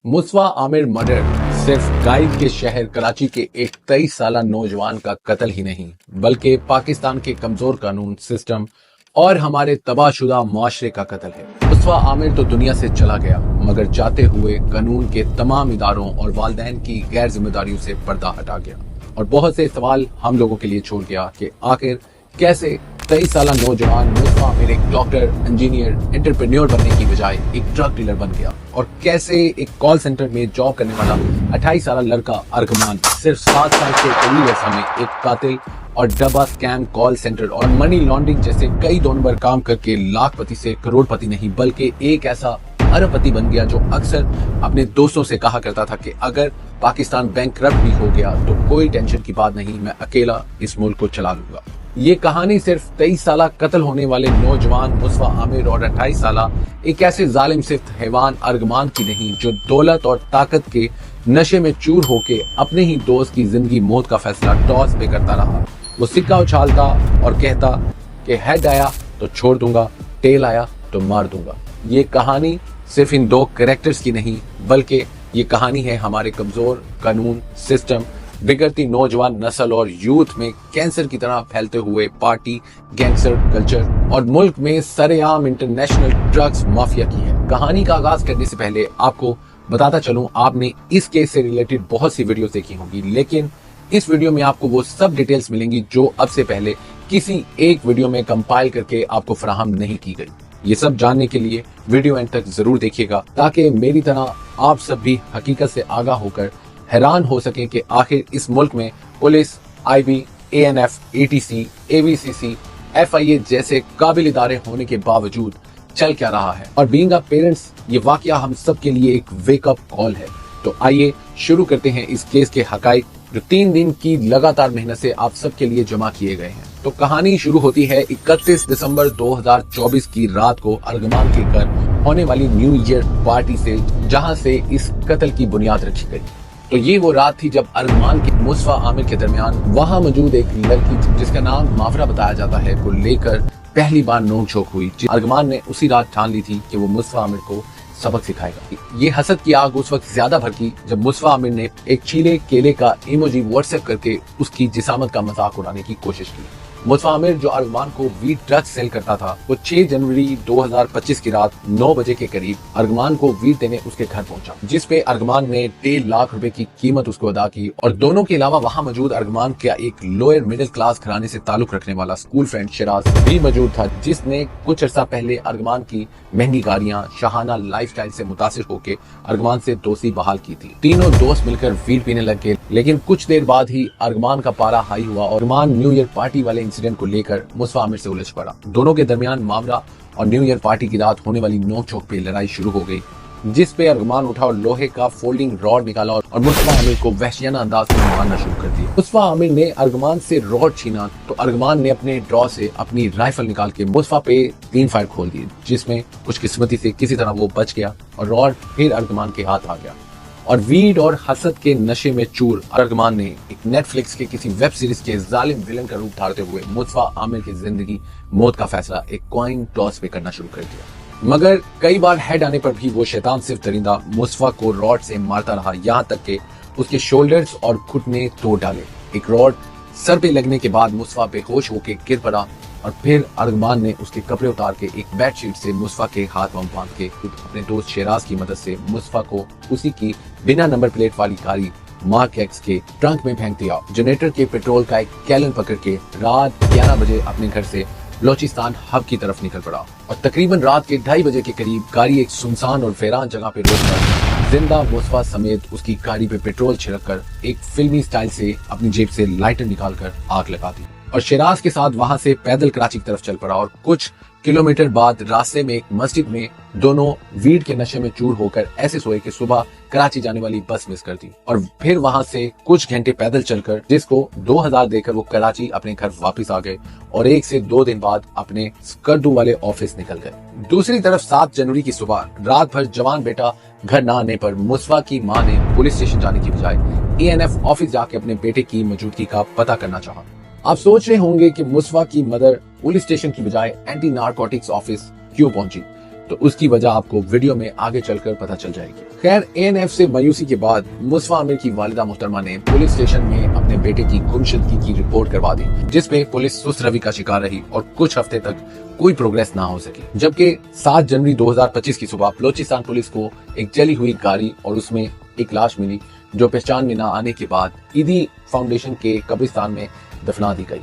मुस्वा Aamir murder सिर्फ guide के शहर कराची के एक 23 साला नौजवान का कत्ल ही नहीं बल्कि पाकिस्तान के कमजोर कानून सिस्टम और हमारे तबाहशुदा मुआशरे का कत्ल है। मुस्वा आमिर तो दुनिया से चला गया मगर जाते हुए कानून के तमाम इदारों और वालिदैन की गैर जिम्मेदारियों से पर्दा हटा गया और बहुत से सवाल हम लोगों के लिए छोड़ गया कि आखिर कैसे 23 साला नौजवान मुस्वा आमिर एक डॉक्टर, इंजीनियर, एंटरप्रेन्योर बनने की बजाय एक ड्रग डीलर बन गया और कैसे एक कॉल सेंटर में जॉब करने वाला 28 साला लड़का अर्गमान सिर्फ 7 साल के करीब अरसा में एक कातिल और डब्बा स्कैम, कॉल सेंटर और मनी लॉन्ड्रिंग जैसे कई 2 नंबर काम करके लाखपति से करोड़पति नहीं बल्कि एक ऐसा अरबपति बन गया जो अक्सर अपने दोस्तों से कहा करता था कि अगर पाकिस्तान बैंकरप्ट भी हो गया तो कोई टेंशन की बात नहीं, मैं अकेला इस मुल्क को चला लूंगा। ये कहानी सिर्फ 23 साला कत्ल होने वाले नौजवान मुस्वा आमिर और 28 साला एक ऐसे जालिम सिफ्त हैवान अर्गमान की नहीं जो दौलत और ताकत के नशे में चूर होके अपने ही दोस्त की जिंदगी मौत का फैसला टॉस पे करता रहा। वो सिक्का उछालता और कहता कि हेड आया तो छोड़ दूंगा, टेल आया तो मार दूंगा। ये कहानी सिर्फ इन 2 कैरेक्टर्स की नहीं बल्कि ये कहानी है हमारे कमजोर कानून सिस्टम, बिगड़ती नौजवान नस्ल और यूथ में कैंसर की तरह फैलते हुए पार्टी गैंगस्टर कल्चर और मुल्क में सरेआम इंटरनेशनल ड्रग्स माफिया की है। कहानी का आगाज करने से पहले आपको बताता चलूं, आपने इस केस से रिलेटेड बहुत सी वीडियोस देखी होंगी लेकिन इस वीडियो में आपको वो सब डिटेल्स मिलेंगी जो अब से पहले किसी एक वीडियो में कंपाइल करके आपको फराहम नहीं की गई। ये सब जानने के लिए वीडियो एंड तक जरूर देखिएगा ताकि मेरी तरह आप सब भी हकीकत से आगाह होकर हैरान हो सके कि आखिर इस मुल्क में police, IB, ANF, ATC, AVCC, FIA जैसे काबिल इदारे होने के बावजूद चल क्या रहा है। और बीइंग अ पेरेंट्स ये वाकया हम सब के लिए एक वेकअप कॉल है। तो आइए शुरू करते हैं इस केस के हकाइक जो 3 दिन की लगातार मेहनत से आप सब के लिए जमा किए गए हैं। तो कहानी शुरू होती है 31 दिसंबर 2024 की रात को अर्गमान के घर होने वाली न्यू ईयर पार्टी से, जहां से इस कत्ल की बुनियाद रखी गई। तो ये वो रात थी जब अर्गमान के मुस्वा आमिर के दरमियान वहां मौजूद एक लड़की जिसका नाम मावरा बताया जाता है को लेकर पहली बार नोक-झोंक हुई। अर्गमान ने उसी रात ठान ली थी कि वो मुस्वा आमिर को सबक सिखाएगा। ये हसद की आग उस वक्त ज्यादा भड़की जब मुस्वा आमिर ने एक छीले केले का इमोजी व्हाट्सएप करके उसकी जिसामत का मजाक उड़ाने की कोशिश की। मुस्वा आमिर जो अर्गमान को वीट ड्रग्स सेल करता था वो 6 जनवरी 2025 की रात 9 बजे के करीब अर्गमान को वीट देने उसके घर पहुंचा, जिस पे अर्गमान ने 1.5 लाख रुपए की कीमत उसको अदा की। और दोनों के अलावा वहां मौजूद अर्गमान का एक लोअर मिडिल क्लास घराने से ताल्लुक रखने वाला स्कूल फ्रेंड शिराज भी मौजूद था, जिसने कुछ अर्सा पहले अर्गमान की महंगी गाड़ियां, शाहाना लाइफस्टाइल से मुतासिर होकर अर्गमान से दोस्ती बहाल की थी। तीनों दोस्त मिलकर वीट पीने लग गए लेकिन कुछ देर बाद ही अर्गमान का पारा हाई हुआ और अर्गमान न्यू ईयर पार्टी वाले इंसिडेंट को लेकर मुस्वा आमिर से उलझ पड़ा। दोनों के दरमियान मामला और न्यू ईयर पार्टी की रात होने वाली नोक-झोंक पे लड़ाई शुरू हो गई, जिस पे अर्गमान उठा और लोहे का फोल्डिंग रॉड निकाला और मुस्वा आमिर को वहशियाना अंदाज में मारना शुरू कर दिया। मुस्वा आमिर ने अर्गमान से रॉड छीना तो अर्गमान ने अपने ड्रॉ से अपनी राइफल निकाल के मुस्वा पे 3 फायर खोल दिए, जिसमें कुछ किस्मती से किसी तरह वो बच गया और रॉड फिर अर्गमान के हाथ आ गया। और वीड और हसद के नशे में चूर अर्गमान ने एक नेटफ्लिक्स के किसी वेब सीरीज के जालिम विलन का रूप धारते हुए मुस्वा आमिर की जिंदगी मौत का फैसला एक कॉइन टॉस पे करना शुरू कर दिया। मगर कई बार हेड आने पर भी वो शैतान सिर्फ दरिंदा मुस्वा को रॉड से मारता रहा, यहाँ तक कि उसके शोल्डर्स और घुटने तोड़ डाले। एक रॉड सर पे लगने के बाद मुस्वा बेहोश होकर गिर पड़ा और फिर अर्गमान ने उसके कपड़े उतार के एक बेडशीट से मुस्वा के हाथ बांध के अपने दोस्त शिराज की मदद से मुस्वा को उसी की बिना नंबर प्लेट वाली गाड़ी मार्क एक्स के ट्रंक में फेंक दिया। जनरेटर के पेट्रोल का एक गैलन पकड़ के रात 11 बजे अपने घर से बलोचिस्तान हब की तरफ निकल पड़ा और तकरीबन रात के 2:30 बजे के करीब गाड़ी एक सुनसान और वीरान जगह पे रोककर जिंदा मुस्वा समेत उसकी गाड़ी पे पेट्रोल छिड़क कर एक फिल्मी स्टाइल से अपनी जेब से लाइटर निकालकर आग लगा दी और शिराज के साथ वहां से पैदल कराची की तरफ चल पड़ा। और कुछ किलोमीटर बाद रास्ते में एक मस्जिद में दोनों वीड के नशे में चूर होकर ऐसे सोए कि सुबह कराची जाने वाली बस मिस कर दी और फिर वहां से कुछ घंटे पैदल चलकर जिसको 2000 देकर वो कराची अपने घर वापस आ गए और 1 से 2 दिन बाद अपने स्कर्दू वाले ऑफिस निकल गए। दूसरी तरफ 7 जनवरी की सुबह रात भर जवान बेटा घर न आने पर मुस्वा की मां ने पुलिस स्टेशन जाने की बजाय ANF ऑफिस जाके अपने बेटे की मौजूदगी का पता करना चाहा। आप सोच रहे होंगे कि मुस्वा की मदर पुलिस स्टेशन की बजाय एंटी नारकोटिक्स ऑफिस क्यों पहुंची। तो उसकी वजह आपको वीडियो में आगे चलकर पता चल जाएगी। खैर, ANF से मायूसी के बाद मुस्तफा आमिर की वालिदा मोहतरमा ने पुलिस स्टेशन में अपने बेटे की गुमशुदगी की रिपोर्ट करवा दी, जिसमें पुलिस सुस्त रवि का शिकार रही और कुछ हफ्ते तक कोई प्रोग्रेस ना हो सकी। जबकि 7 जनवरी 2025 की सुबह बलोचिस्तान पुलिस को एक जली हुई गाड़ी और उसमें एक लाश मिली, जो पहचान में न आने के बाद ईदी फाउंडेशन के कब्रिस्तान में दफना दी गई,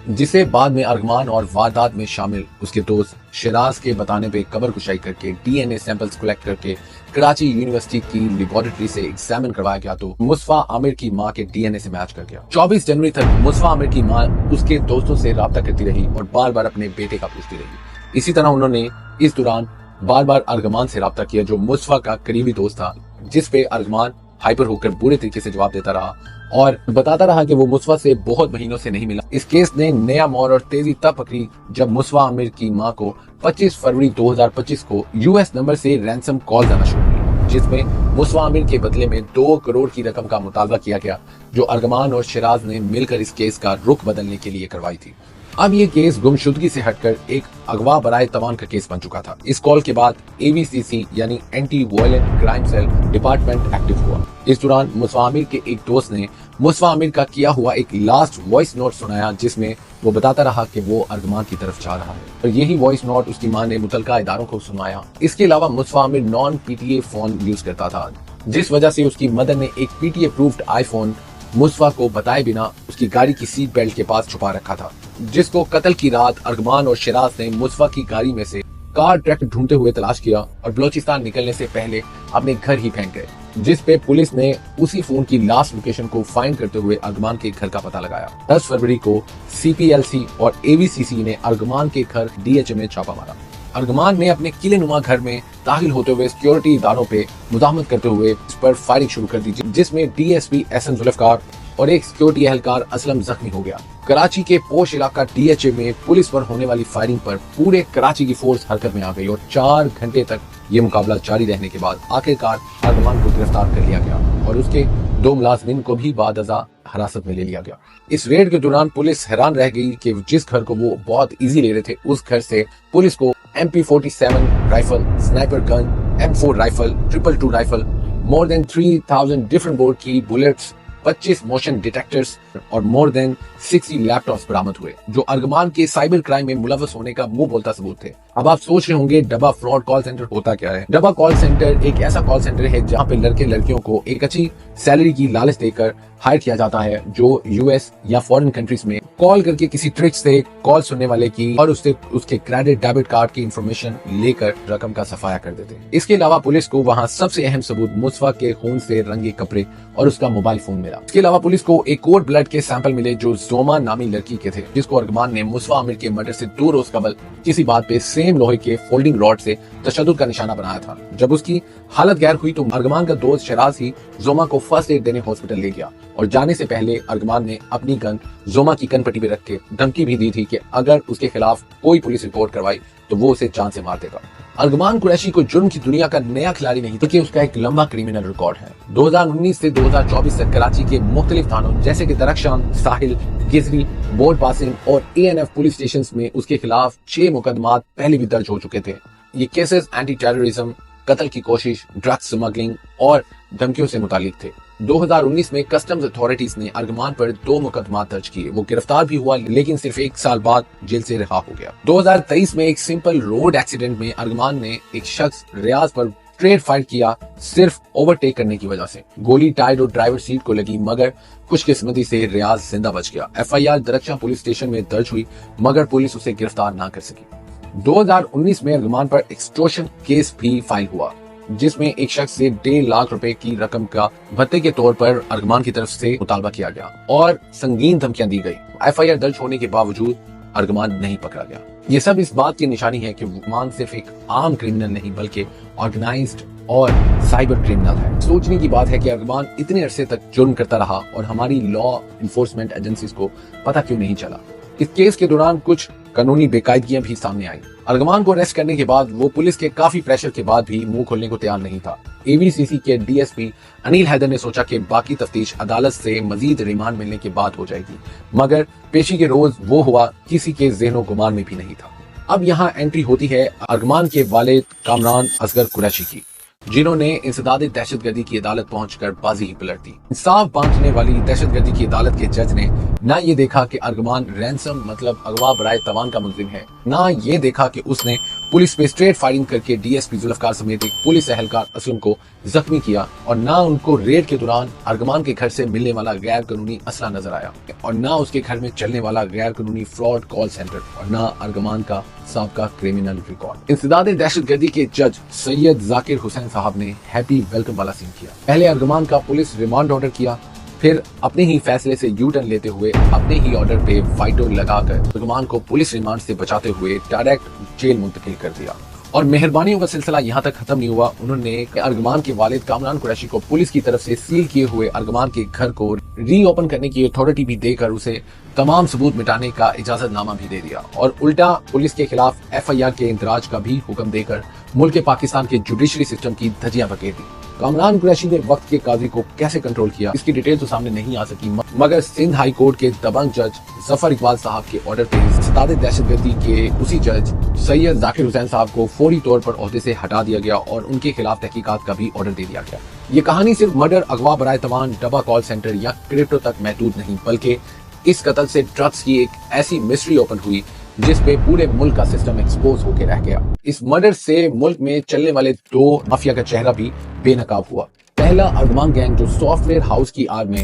जिसे बाद में अरगमान और वारदात में शामिल उसके दोस्त शिराज के बताने पे कब्र कुशाई करके DNA सैंपल्स कलेक्ट करके कराची यूनिवर्सिटी की लेबोरेटरी से एग्जामिन करवाया गया, तो मुस्तफा आमिर की मां के DNA से मैच कर गया। 24 जनवरी तक मुस्तफा आमिर की मां उसके दोस्तों से राब्ता करती रही और बार बार अपने बेटे का पूछती रही। इसी तरह उन्होंने इस दौरान बार बार अरगमान से राब्ता किया, जो मुस्तफा का करीबी दोस्त था, जिस पे अरगमान हाइपर होकर बुरे तरीके से जवाब देता रहा और बताता रहा कि वो मुस्तफा से बहुत महीनों से नहीं मिला। इस केस ने नया मोड़ और तेजी तब पकड़ी जब मुस्तफा आमिर की मां को 25 फरवरी 2025 को US नंबर से रैंसम कॉल आना शुरू हुई, जिसमें मुस्तफा आमिर के बदले में 2 करोड़ की रकम का मुतालबा किया गया, जो अरगमान और शिराज ने मिलकर इस केस का रुख बदलने के लिए करवाई थी। अब ये केस गुमशुदगी से हटकर एक अगवा बराए तवान का केस बन चुका था। इस कॉल के बाद AVCC यानी anti violent crime cell department active हुआ। इस दौरान मुस्तफा आमिर के एक दोस्त ने मुस्तफा आमिर का किया हुआ एक लास्ट वॉइस नोट सुनाया, जिसमें वो बताता रहा कि वो अरगमान की तरफ जा रहा है, और यही वॉइस नोट उसकी मां ने मुतलका इदारों को सुनाया। इसके अलावा Mustafa Aamir non PTA phone use करता था, जिस वजह से उसकी मदर ने एक PTA अप्रूव्ड आईफोन मुस्तफा को बताए बिना उसकी गाड़ी की सीट बेल्ट के पास छुपा रखा था, जिसको कत्ल की रात अरगमान और शिराज ने मुस्तफा की गाड़ी में से कार ट्रैक ढूंढते हुए तलाश किया और बलोचिस्तान निकलने से पहले अपने घर ही फेंक गए, जिस पे पुलिस ने उसी फोन की लास्ट लोकेशन को फाइंड करते हुए अरगमान के घर का पता लगाया। 10 फरवरी को CPLC और AVCC ने अरगमान के घर DHA में छापा मारा। अरगमान ने अपने किले नुमा घर में दाखिल होते हुए सिक्योरिटी इदारों पे मुजाहमत करते हुए इस पर फायरिंग शुरू कर दी, जिसमें DSP SN जुल्फकार और एक सिक्योरिटी एहलकार असलम जख्मी हो गया। कराची के पोश इलाका DHA में पुलिस पर होने वाली फायरिंग पर पूरे कराची की फोर्स हरकत में आ गई और 4 घंटे तक ये मुकाबला जारी रहने के बाद आखिरकार अरगमान को गिरफ्तार कर लिया गया और उसके 2 मुलाजमिन को भी बादअज़ा हिरासत में ले लिया गया। इस रेड के दौरान पुलिस हैरान रह गई कि जिस घर को वो बहुत इजी ले रहे थे, उस घर से पुलिस को MP47 rifle, sniper gun, M4 rifle, 222 rifle, more than 3000 different board की बुलेट्स, 25 मोशन डिटेक्टर्स और मोर देन 60 लैपटॉप्स बरामद हुए, जो अरगमान के साइबर क्राइम में मुलव्वस होने का मुंह बोलता सबूत थे। अब आप सोच रहे होंगे डब्बा फ्रॉड कॉल सेंटर होता क्या है। डब्बा कॉल सेंटर एक ऐसा कॉल सेंटर है जहां पे लड़के लड़कियों को एक अच्छी सैलरी की लालच देकर हायर किया जाता है, जो US या फॉरेन कंट्रीज में कॉल करके किसी ट्रिक से कॉल सुनने वाले की और उसके क्रेडिट डेबिट कार्ड की इंफॉर्मेशन लेकर रकम का सफाया कर देते हैं। इसके अलावा पुलिस को वहां सबसे अहम सबूत मुस्तफा के खून से रंगे कपड़े और उसका मोबाइल फोन मिला। इसके अलावा पुलिस को एक और ब्लड के सैंपल मिले, जो जोमा नामी लड़की के थे, जिसको अरगमान ने मुस्तफा आमिर के मर्डर से 2 रोज कबल किसी बात पे सेम लोहे के फोल्डिंग रॉड से तशद्दुद का निशाना बनाया था। जब उसकी हालत गैर हुई तो अरगमान का दोस्त शिराज ही जोमा को फर्स्ट एड देने हॉस्पिटल ले गया और जाने से पहले अरगमान ने अपनी गन जोमा की कनपट्टी पे रख के धमकी भी दी थी कि अगर उसके खिलाफ कोई पुलिस रिपोर्ट करवाई तो वो उसे जान से मार देगा। अरगमान कुरैशी को जुर्म की दुनिया का नया खिलाड़ी नहीं, बल्कि उसका एक लंबा क्रिमिनल रिकॉर्ड है। 2019 से 2024 तक कराची के मुख्तलिफ थानों जैसे कि दरख्शान, साहिल, गिजरी, बोर्ड पासिंग और ANF पुलिस स्टेशन में उसके खिलाफ 6 मुकदमा पहले भी दर्ज हो चुके थे। ये केसेस एंटी टेररिज्म, कत्ल की कोशिश, ड्रग्स स्मगलिंग और धमकियों से मुतालिक थे। 2019 में कस्टम्स अथॉरिटीज ने अरगमान पर 2 मुकदमा दर्ज किए। वो गिरफ्तार भी हुआ, लेकिन सिर्फ 1 साल बाद जेल से रिहा हो गया। 2023 में एक सिंपल रोड एक्सीडेंट में अरगमान ने एक शख्स रियाज पर स्ट्रेट फायर किया, सिर्फ ओवरटेक करने की वजह से। गोली टायर और ड्राइवर सीट को लगी, मगर खुशकिस्मती से रियाज जिंदा बच गया। FIR दरख्शां पुलिस स्टेशन में दर्ज हुई, मगर पुलिस उसे गिरफ्तार ना कर सकी। 2019 में अरगमान पर एक्सटॉर्शन केस भी फाइल हुआ, जिसमें एक शख्स से 1.5 लाख रुपए की रकम का भत्ते के तौर पर अरगमान की तरफ से मुतालबा किया गया और संगीन धमकियां दी गई। FIR दर्ज होने के बावजूद अरगमान नहीं पकड़ा गया। ये सब इस बात की निशानी है कि अरगमान सिर्फ एक आम क्रिमिनल नहीं, बल्कि ऑर्गेनाइज्ड और साइबर क्रिमिनल है। सोचने की बात है कि अरगमान इतने अरसे तक जुर्म करता रहा और हमारी लॉ इन्फोर्समेंट एजेंसीज को पता क्यों नहीं चला। इस केस के दौरान कुछ कानूनी बेकायदगियां भी सामने आई। अरगमान को अरेस्ट करने के बाद वो पुलिस के काफी प्रेशर के बाद भी मुंह खोलने को तैयार नहीं था। AVCC के DSP अनिल हैदर ने सोचा कि बाकी तफ्तीश अदालत से मजीद रिमांड मिलने के बाद हो जाएगी, मगर पेशी के रोज वो हुआ किसी के ज़हनो गुमान में भी नहीं था। اب یہاں انٹری ہوتی ہے ارغمان کے والد کامران اصغر قریشی کی، جنہوں نے انسداد دہشت گردی کی عدالت پہنچ کر بازی ہی پلٹ دی۔ انصاف بانٹنے والی دہشت گردی کی عدالت کے جج نے نہ یہ دیکھا کہ ارغمان رینسم مطلب اغوا برائے تاوان کا ملزم ہے، نہ یہ دیکھا کہ اس نے پولیس پہ اسٹریٹ فائرنگ کر کے ڈی ایس پی ذوالفقار سمیت ایک پولیس اہلکار اسلم کو زخمی کیا، اور نہ ان کو ریڈ کے دوران ارغمان کے گھر سے ملنے والا غیر قانونی اسلحہ نظر آیا، اور نہ اس کے گھر میں چلنے والا غیر قانونی فراڈ کال سینٹر، اور نہ ارغمان کا سابقہ کریمنل ریکارڈ۔ انسداد دہشت گردی کے جج سید ذاکر حسین صاحب نے ہیپی ویلکم والا سین کیا۔ پہلے ارغمان کا پولیس ریمانڈ آرڈر کیا، پھر اپنے ہی فیصلے سے یو ٹرن لیتے ہوئے اپنے ہی آرڈر پہ وائٹو لگا کر ارغمان کو پولیس ریمانڈ سے بچاتے ہوئے ڈائریکٹ جیل منتقل کر دیا۔ اور مہربانیوں کا سلسلہ یہاں تک ختم نہیں ہوا، انہوں نے ارغمان کے والد کامران قریشی کو پولیس کی طرف سے سیل کیے ہوئے ارغمان کے گھر کو ری اوپن کرنے کی اتھارٹی بھی دے کر اسے تمام ثبوت مٹانے کا اجازت نامہ بھی دے دیا، اور الٹا پولیس کے خلاف ایف آئی آر کے اندراج کا بھی حکم دے کر ملک پاکستان کے جوڈیشری سسٹم کی دھجیاں بکیر دی۔ کامران قریشی نے وقت کے قاضی کو کیسے کنٹرول کیا اس کی ڈیٹیل تو سامنے نہیں آ سکی، مگر سندھ ہائی کورٹ کے دبنگ جج ظفر اقبال صاحب کے آرڈر پہ انسداد دہشت گردی کے اسی جج سید ذاکر حسین صاحب کو فوری طور پر عہدے سے ہٹا دیا گیا، اور ان کے خلاف تحقیقات کا بھی آرڈر دے دیا گیا۔ یہ کہانی صرف مرڈر، اغوا برائے تاوان، ڈبہ کال سینٹر یا کرپٹو تک محدود نہیں، بلکہ اس قتل سے ڈرگز کی ایک ایسی مسٹری اوپن ہوئی جس پہ پورے ملک کا سسٹم ایکسپوز ہو کے رہ گیا۔ اس مرڈر سے ملک میں چلنے والے دو مافیا کا چہرہ بھی بے نقاب ہوا۔ پہلا ارغمان گینگ جو سافٹ ویئر ہاؤس کی آڑ میں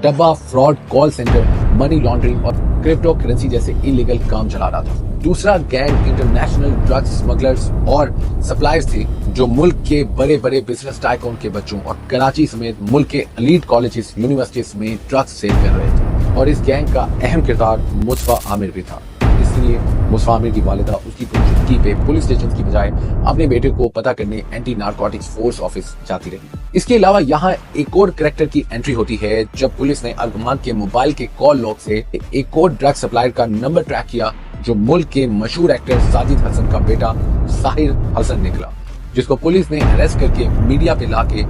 ڈبہ، fraud call centre, money laundering اور کرپٹو کرنسی جیسے انلیگل کام چلا رہا تھا۔ دوسرا گینگ انٹرنیشنل ڈرگز اسمگلرز اور سپلائرز تھے جو ملک کے بڑے بڑے بزنس ٹائکون کے بچوں اور کراچی سمیت ملک کے ایلیٹ کالجز، یونیورسٹیز میں ڈرگز سیل کر رہے تھے، اور اس گینگ کا اہم کردار مصطفیٰ عامر بھی تھا۔ اس لیے مصطفیٰ عامر کی والدہ اس کی پرچدگی پہ پولیس اسٹیشن کی بجائے اپنے بیٹے کو پتہ کرنے اینٹی نارکوٹکس فورس آفس جاتی رہی۔ اس کے علاوہ یہاں ایک اور کریکٹر کی انٹری ہوتی ہے جب پولیس نے ارغمان کے موبائل کے کال لاگ سے ایک اور ڈرگ سپلائر کا نمبر ٹریک کیا جو ملک کے مشہور ایکٹر ساجد حسن کا بیٹا ساحر حسن نکلا، جس کو پولیس نے اریسٹ کر کے میڈیا پہ لا کے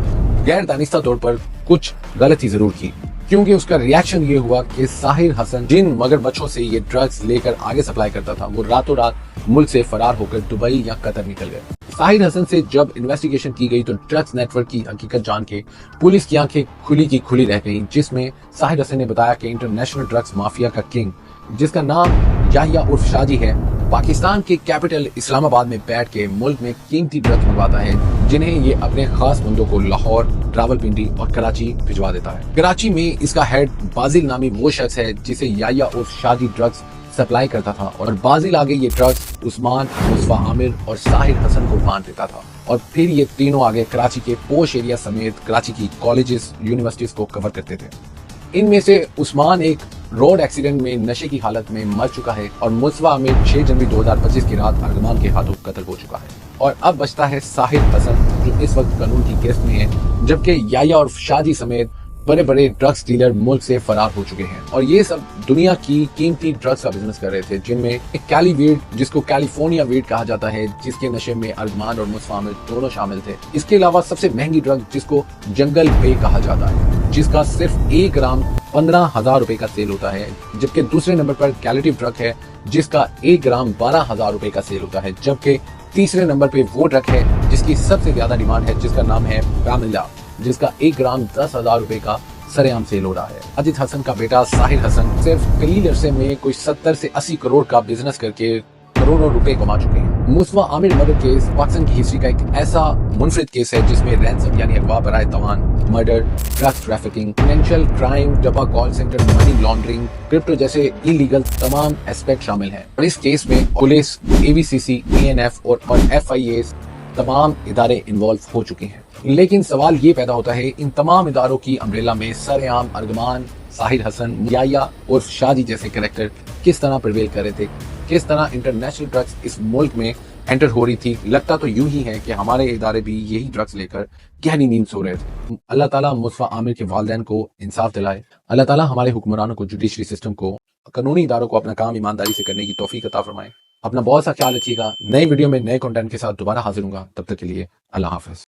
غیر دانستہ طور پر کچھ غلطی ضرور کی، کیونکہ اس کا ریاکشن یہ ہوا کہ ساحر حسن جن مگر بچوں سے یہ ڈرگز لے کر آگے سپلائی کرتا تھا وہ راتوں رات ملک سے فرار ہو کر دبئی یا قطر نکل گئے۔ ساحر حسن سے جب انویسٹیگیشن کی گئی تو ڈرگز نیٹ ورک کی حقیقت جان کے پولیس کی آنکھیں کھلی کی کھلی رہ گئیں، جس میں ساحر حسن نے بتایا کہ انٹرنیشنل ڈرگز مافیا کا کنگ، جس کا نام یحییٰ عرف شاہ جی ہے، پاکستان کے کیپٹل اسلام آباد میں بیٹھ کے ملک میں قیمتی ڈرگز منگواتا ہے، جنہیں یہ اپنے خاص بندوں کو لاہور، راولپنڈی اور کراچی بھجوا دیتا ہے۔ کراچی میں اس کا ہیڈ بازل نامی وہ شخص ہے جسے یحییٰ عرف شاہ جی ڈرگز سپلائی کرتا تھا، اور بازل آگے یہ ڈرگز عثمان، مصطفیٰ عامر اور ساحر حسن کو بانٹ دیتا تھا، اور پھر یہ تینوں آگے کراچی کے پوش ایریا سمیت کراچی کی کالجز، یونیورسٹیز کو کور کرتے تھے۔ ان میں سے عثمان ایک روڈ ایکسیڈنٹ میں نشے کی حالت میں مر چکا ہے، اور مصطفیٰ عامر 6 جنوری 2025 کی رات ارغمان کے ہاتھوں قتل ہو چکا ہے، اور اب بچتا ہے ساحر حسن جو اس وقت قانون کی گرفت میں ہے، جبکہ یحییٰ عرف شاہ جی سمیت بڑے بڑے ڈرگز ڈیلر ملک سے فرار ہو چکے ہیں، اور یہ سب دنیا کی قیمتی ڈرگز کا بزنس کر رہے تھے، جن میں ایک کیلی ویڈ جس کو کیلیفورنیا ویڈ کہا جاتا ہے، جس کے نشے میں ارغمان اور مصطفیٰ عامر دونوں شامل تھے۔ اس کے علاوہ سب سے مہنگی ڈرگ جس کو جنگل بے کہا جاتا ہے، جس کا صرف 1 گرام 15,000 روپے کا سیل ہوتا ہے، جبکہ دوسرے نمبر پر کیلیٹیو ڈرگ ہے جس کا 1 گرام 12,000 روپے کا سیل ہوتا ہے، جبکہ تیسرے نمبر پہ وہ ڈرگ ہے جس کی سب سے زیادہ ڈیمانڈ ہے، جس کا نام ہے پیملا، جس کا 1 گرام 10,000 روپے کا سر عام سیل ہو رہا ہے۔ ساجد حسن کا بیٹا ساحر حسن صرف قلیل عرصے میں کوئی 70 سے 80 کروڑ کا بزنس کر کے کروڑوں روپے کما چکے ہیں۔ مصطفیٰ عامر مرڈر کیس پاکستان کی ہسٹری کا ایک ایسا منفرد کیس ہے جس میں رینسم یعنی اغوا برائے تاوان، murder, drugs trafficking, financial crime, ڈبہ call centre, money laundering, crypto جیسے انلیگل تمام ایسپیکٹ شامل ہیں، اور اس کیس میں police, A V C C, A N F اور ایف آئی اے تمام ادارے انوالو ہو چکے ہیں۔ لیکن سوال یہ پیدا ہوتا ہے ان تمام اداروں کی امبریلا میں سر عام ارغمان، ساحر حسن، یحییٰ عرف شاہ جی جیسے کریکٹر کس طرح پریویل کر رہے تھے، کس طرح انٹرنیشنل ڈرگز اس ملک میں انٹر ہو رہی تھی۔ لگتا تو یوں ہی ہے کہ ہمارے ادارے بھی یہی ڈرگز لے کر گہری نیند سو رہے تھے۔ اللہ تعالیٰ مصطفیٰ عامر کے والدین کو انصاف دلائے، اللہ تعالیٰ ہمارے حکمرانوں کو، جوڈیشری سسٹم کو، قانونی اداروں کو اپنا کام ایمانداری سے کرنے کی توفیق عطا فرمائے۔ اپنا بہت سا خیال رکھیے گا۔ نئے ویڈیو میں نئے کنٹینٹ کے ساتھ دوبارہ حاضر ہوں گا، تب تک کے لیے اللہ حافظ۔